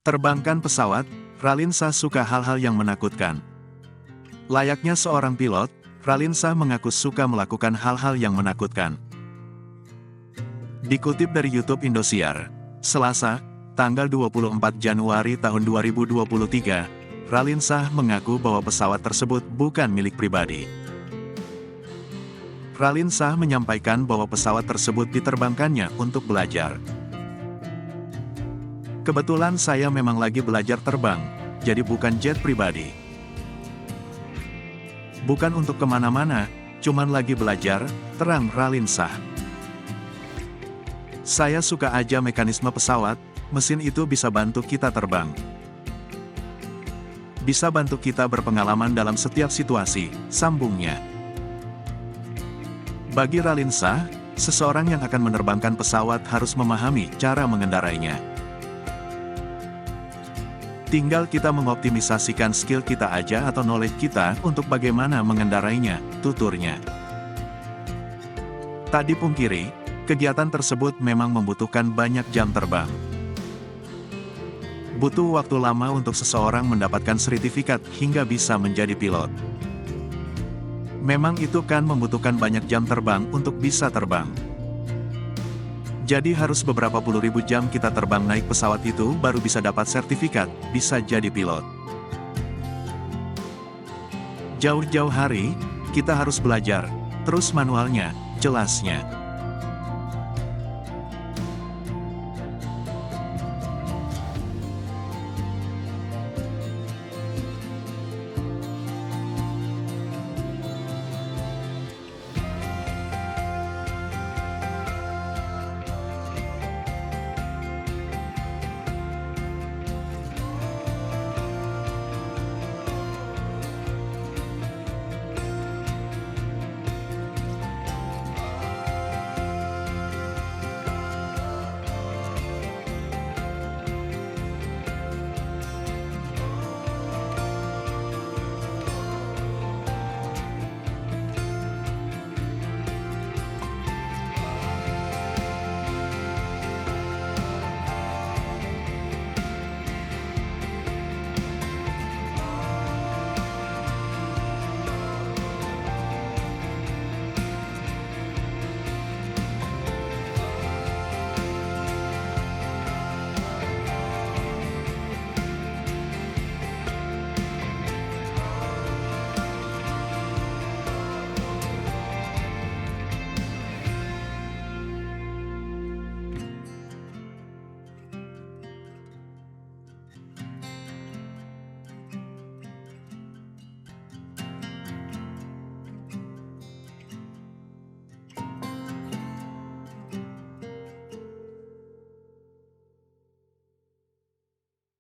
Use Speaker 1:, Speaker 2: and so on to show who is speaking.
Speaker 1: Terbangkan pesawat, Ralinsa suka hal-hal yang menakutkan. Layaknya seorang pilot, Ralinsa mengaku suka melakukan hal-hal yang menakutkan. Dikutip dari YouTube Indosiar, Selasa, tanggal 24 Januari tahun 2023, Ralinsa mengaku bahwa pesawat tersebut bukan milik pribadi. Ralinsa menyampaikan bahwa pesawat tersebut diterbangkannya untuk belajar. Kebetulan saya memang lagi belajar terbang, jadi bukan jet pribadi. Bukan untuk kemana-mana, cuman lagi belajar, terang Ralinsa. Saya suka aja mekanisme pesawat, mesin itu bisa bantu kita terbang. Bisa bantu kita berpengalaman dalam setiap situasi, sambungnya. Bagi Ralinsa, seseorang yang akan menerbangkan pesawat harus memahami cara mengendarainya. Tinggal kita mengoptimisasikan skill kita aja atau knowledge kita untuk bagaimana mengendarainya, tuturnya. Tak dipungkiri, kegiatan tersebut memang membutuhkan banyak jam terbang. Butuh waktu lama untuk seseorang mendapatkan sertifikat hingga bisa menjadi pilot. Memang itu kan membutuhkan banyak jam terbang untuk bisa terbang. Jadi harus beberapa puluh ribu jam kita terbang naik pesawat itu baru bisa dapat sertifikat, bisa jadi pilot. Jauh-jauh hari, kita harus belajar, terus manualnya, jelasnya.